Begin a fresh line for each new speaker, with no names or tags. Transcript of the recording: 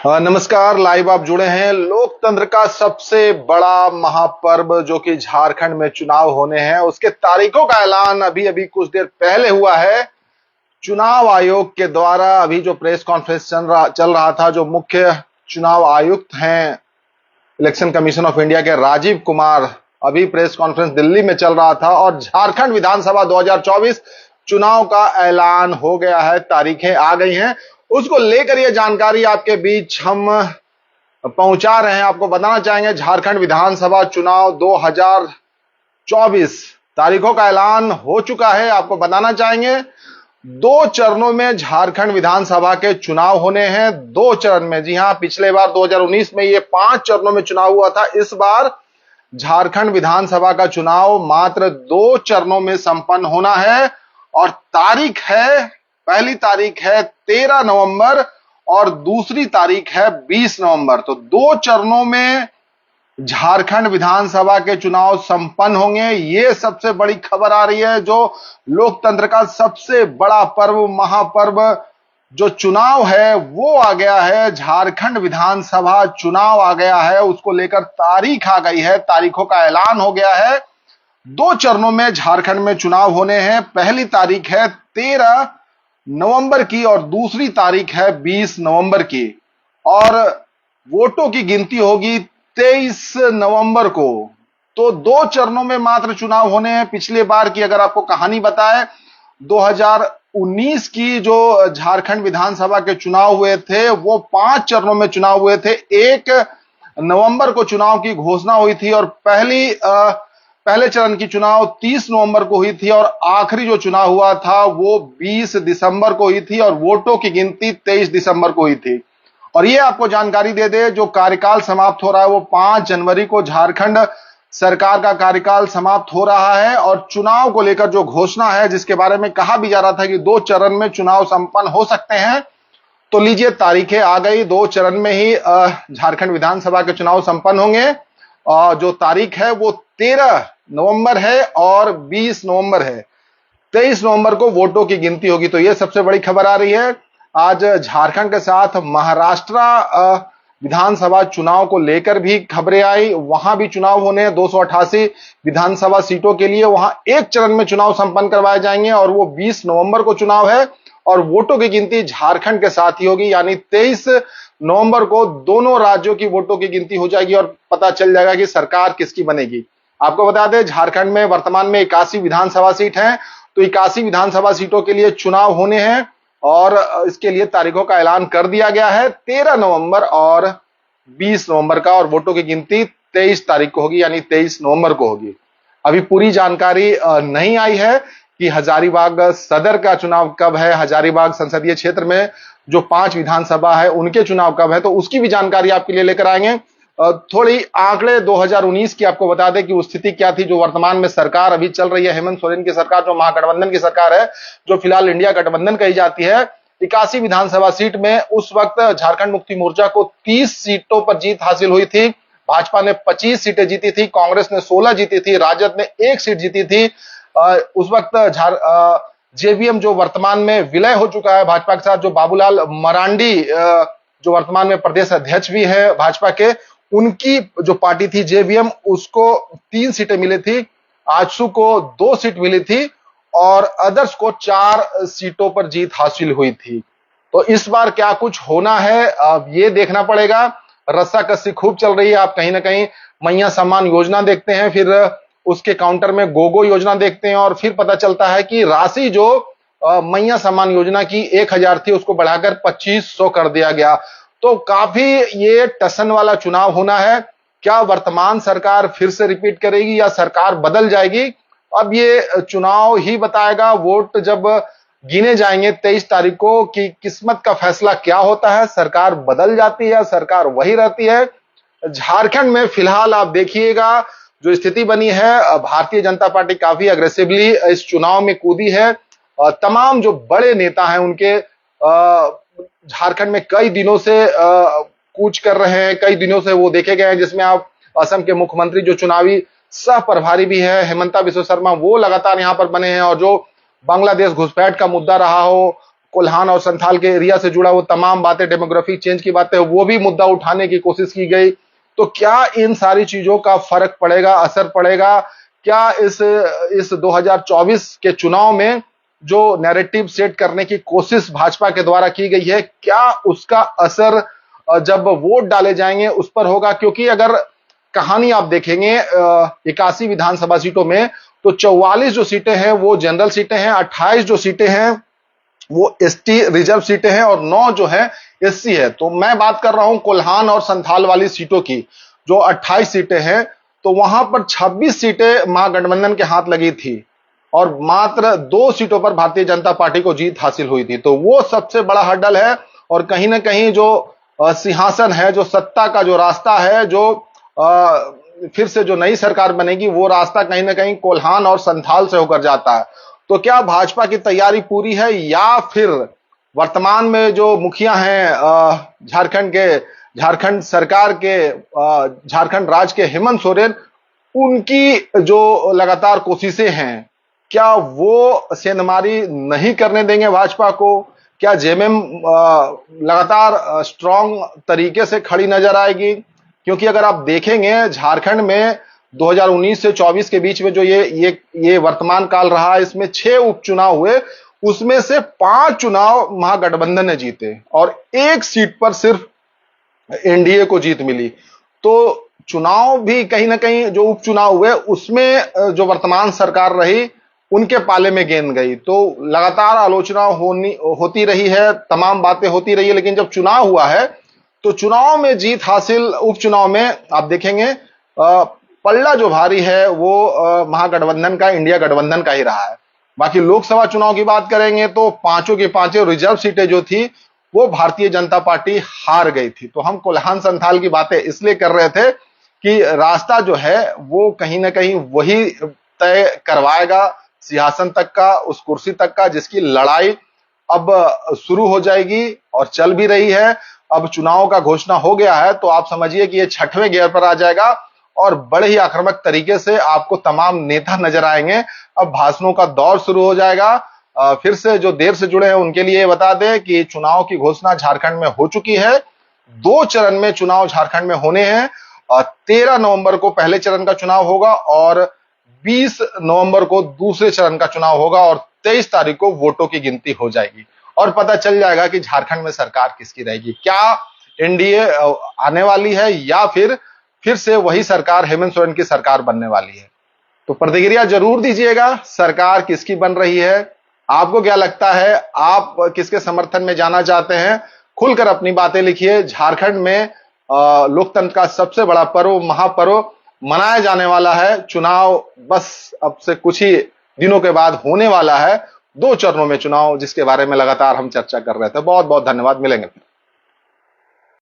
नमस्कार। लाइव आप जुड़े हैं। लोकतंत्र का सबसे बड़ा महापर्व जो कि झारखंड में चुनाव होने हैं, उसके तारीखों का ऐलान अभी अभी कुछ देर पहले हुआ है। चुनाव आयोग के द्वारा अभी जो प्रेस कॉन्फ्रेंस चल रहा था, जो मुख्य चुनाव आयुक्त हैं इलेक्शन कमीशन ऑफ इंडिया के राजीव कुमार, अभी प्रेस कॉन्फ्रेंस दिल्ली में चल रहा था और झारखंड विधानसभा 2024 चुनाव का ऐलान हो गया है, तारीखें आ गई हैं। उसको लेकर यह जानकारी आपके बीच हम पहुंचा रहे हैं। आपको बताना चाहेंगे झारखंड विधानसभा चुनाव 2024 तारीखों का ऐलान हो चुका है। आपको बताना चाहेंगे 2 चरणों में झारखंड विधानसभा के चुनाव होने हैं। 2 चरण में। जी हां, पिछले बार 2019 में ये 5 चरणों में चुनाव हुआ था। इस बार झारखंड विधानसभा का चुनाव मात्र 2 चरणों में संपन्न होना है और पहली तारीख है 13 नवंबर और दूसरी तारीख है 20 नवंबर। तो 2 चरणों में झारखंड विधानसभा के चुनाव संपन्न होंगे। ये सबसे बड़ी खबर आ रही है। जो लोकतंत्र का सबसे बड़ा पर्व, महापर्व जो चुनाव है, वो आ गया है। झारखंड विधानसभा चुनाव आ गया है। उसको लेकर तारीख आ गई है, तारीखों का ऐलान हो गया है। 2 चरणों में झारखंड में चुनाव होने हैं। पहली तारीख है 13 नवंबर की और दूसरी तारीख है 20 नवंबर की और वोटों की गिनती होगी 23 नवंबर को। तो 2 चरणों में मात्र चुनाव होने हैं। पिछले बार की अगर आपको कहानी बताएं, 2019 की जो झारखंड विधानसभा के चुनाव हुए थे, वो 5 चरणों में चुनाव हुए थे। 1 नवंबर को चुनाव की घोषणा हुई थी और पहले चरण की चुनाव 30 नवंबर को हुई थी और आखिरी जो चुनाव हुआ था वो 20 दिसंबर को हुई थी और वोटों की गिनती 23 दिसंबर को हुई थी। और ये आपको जानकारी दे दे, जो कार्यकाल समाप्त हो रहा है वो 5 जनवरी को झारखंड सरकार का कार्यकाल समाप्त हो रहा है और चुनाव को लेकर जो घोषणा है, जिसके बारे में कहा भी जा रहा था कि 2 चरण में चुनाव संपन्न हो सकते हैं, तो लीजिए तारीखें आ गई। 2 चरण में ही झारखंड विधानसभा के चुनाव संपन्न होंगे और जो तारीख है वो 13 नवंबर है और 20 नवंबर है। 23 नवंबर को वोटों की गिनती होगी। तो यह सबसे बड़ी खबर आ रही है। आज झारखंड के साथ महाराष्ट्र विधानसभा चुनाव को लेकर भी खबरें आई। वहां भी चुनाव होने हैं 288 विधानसभा सीटों के लिए। वहां 1 चरण में चुनाव संपन्न करवाए जाएंगे और वो 20 नवंबर को चुनाव है और वोटों की गिनती झारखंड के साथ ही होगी, यानी 23 नवंबर को दोनों राज्यों की वोटों की गिनती हो जाएगी और पता चल जाएगा कि सरकार किसकी बनेगी। आपको बता दें, झारखंड में वर्तमान में 81 विधानसभा सीट हैं, तो 81 विधानसभा सीटों के लिए चुनाव होने हैं और इसके लिए तारीखों का ऐलान कर दिया गया है 13 नवंबर और 20 नवंबर का, और वोटों की गिनती 23 तारीख को होगी, यानी 23 नवंबर को होगी। अभी पूरी जानकारी नहीं आई है कि हजारीबाग सदर का चुनाव कब है, हजारीबाग संसदीय क्षेत्र में जो 5 विधानसभा है उनके चुनाव कब है, तो उसकी भी जानकारी आपके लिए लेकर आएंगे। थोड़ी आंकड़े 2019 की आपको बता दें कि उस स्थिति क्या थी। जो वर्तमान में सरकार अभी चल रही है, हेमंत सोरेन की सरकार, जो महागठबंधन की सरकार है, जो फिलहाल इंडिया गठबंधन कही जाती है, 81 विधानसभा सीट में उस वक्त झारखंड मुक्ति मोर्चा को 30 सीटों पर जीत हासिल हुई थी। भाजपा ने 25 सीटें जीती थी, कांग्रेस ने 16 जीती थी, राजद ने 1 सीट जीती थी। उस वक्त जेवीएम जो वर्तमान में विलय हो चुका है भाजपा के साथ, जो बाबूलाल मरांडी जो वर्तमान में प्रदेश अध्यक्ष भी है भाजपा के, उनकी जो पार्टी थी जेवीएम, उसको 3 सीटें मिली थी। आजसू को 2 सीट मिली थी और अदर्स को 4 सीटों पर जीत हासिल हुई थी। तो इस बार क्या कुछ होना है, अब ये देखना पड़ेगा। रस्साकसी खूब चल रही है। आप कहीं ना कहीं मैया सम्मान योजना देखते हैं, फिर उसके काउंटर में गोगो योजना देखते हैं और फिर पता चलता है कि राशि जो मैया सम्मान योजना की 1000 थी उसको बढ़ाकर 2500 कर दिया गया। तो काफी ये टसन वाला चुनाव होना है। क्या वर्तमान सरकार फिर से रिपीट करेगी या सरकार बदल जाएगी, अब ये चुनाव ही बताएगा। वोट जब गिने जाएंगे 23 तारीख को कि किस्मत का फैसला क्या होता है, सरकार बदल जाती है, सरकार वही रहती है। झारखंड में फिलहाल आप देखिएगा जो स्थिति बनी है, भारतीय जनता पार्टी काफी अग्रेसिवली इस चुनाव में कूदी है। तमाम जो बड़े नेता हैं उनके झारखंड में कई दिनों से कूच कर रहे हैं, कई दिनों से वो देखे गए हैं, जिसमें आप असम के मुख्यमंत्री जो चुनावी सह प्रभारी भी है हेमंता बिस्वा शर्मा, वो लगातार यहां पर बने हैं। और जो बांग्लादेश घुसपैठ का मुद्दा रहा हो, कोल्हान और संथाल के एरिया से जुड़ा वो तमाम बातें, डेमोग्राफी चेंज की बातें, वो भी मुद्दा उठाने की कोशिश की गई। तो क्या इन सारी चीजों का फर्क पड़ेगा, असर पड़ेगा? क्या इस 2024 के चुनाव में जो नैरेटिव सेट करने की कोशिश भाजपा के द्वारा की गई है, क्या उसका असर जब वोट डाले जाएंगे उस पर होगा? क्योंकि अगर कहानी आप देखेंगे 81 विधानसभा सीटों में, तो 44 जो सीटें हैं वो जनरल सीटें हैं, 28 जो सीटें हैं वो एसटी रिजर्व सीटें हैं और 9 जो है एससी है। तो मैं बात कर रहा हूं कोल्हान और संथाल वाली सीटों की, जो 28 सीटें हैं, तो वहां पर 26 सीटें महागठबंधन के हाथ लगी थी और मात्र 2 सीटों पर भारतीय जनता पार्टी को जीत हासिल हुई थी। तो वो सबसे बड़ा हर्डल है और कहीं ना कहीं जो सिंहासन है, जो सत्ता का जो रास्ता है, जो फिर से जो नई सरकार बनेगी, वो रास्ता कहीं ना कहीं कोल्हान और संथाल से होकर जाता है। तो क्या भाजपा की तैयारी पूरी है या फिर वर्तमान में जो मुखिया हैं झारखंड सरकार के, झारखंड राज्य के हेमंत सोरेन, उनकी जो लगातार कोशिशें हैं, क्या वो सेंधमारी नहीं करने देंगे भाजपा को? क्या जेएमएम लगातार स्ट्रांग तरीके से खड़ी नजर आएगी? क्योंकि अगर आप देखेंगे झारखंड में 2019 से 24 के बीच में जो ये वर्तमान काल रहा, इसमें 6 उपचुनाव हुए, उसमें से 5 चुनाव महागठबंधन ने जीते और 1 सीट पर सिर्फ एनडीए को जीत मिली। तो चुनाव भी कहीं ना कहीं जो उपचुनाव हुए उसमें जो वर्तमान सरकार रही उनके पाले में गेंद गई। तो लगातार आलोचना होती रही है, तमाम बातें होती रही है, लेकिन जब चुनाव हुआ है तो चुनाव में जीत हासिल, उपचुनाव में आप देखेंगे पल्ला जो भारी है वो महागठबंधन का, इंडिया गठबंधन का ही रहा है। बाकी लोकसभा चुनाव की बात करेंगे तो पांचों की पांचों रिजर्व सीटें जो थी वो भारतीय जनता पार्टी हार गई थी। तो हम कोल्हान संथाल की बातें इसलिए कर रहे थे कि रास्ता जो है वो कहीं ना कहीं वही तय करवाएगा सिंहासन तक का, उस कुर्सी तक का, जिसकी लड़ाई अब शुरू हो जाएगी और चल भी रही है। अब चुनाव का घोषणा हो गया है तो आप समझिए कि ये 6वें गियर पर आ जाएगा और बड़े ही आक्रामक तरीके से आपको तमाम नेता नजर आएंगे। अब भाषणों का दौर शुरू हो जाएगा। फिर से जो देर से जुड़े हैं उनके लिए बता दें कि चुनाव की घोषणा झारखंड में हो चुकी है। 2 चरण में चुनाव झारखंड में होने हैं। 13 नवंबर को पहले चरण का चुनाव होगा और 20 नवंबर को दूसरे चरण का चुनाव होगा और 23 तारीख को वोटों की गिनती हो जाएगी और पता चल जाएगा कि झारखंड में सरकार किसकी रहेगी। क्या एनडीए आने वाली है या फिर से वही सरकार हेमंत सोरेन की सरकार बनने वाली है? तो प्रतिक्रिया जरूर दीजिएगा, सरकार किसकी बन रही है, आपको क्या लगता है, आप किसके समर्थन में जाना चाहते हैं? खुलकर अपनी बातें लिखिए। झारखंड में लोकतंत्र का सबसे बड़ा पर्व, महापर्व मनाया जाने वाला है। चुनाव बस अब से कुछ ही दिनों के बाद होने वाला है। 2 चरणों में चुनाव, जिसके बारे में लगातार हम चर्चा कर रहे थे। बहुत बहुत धन्यवाद, मिलेंगे।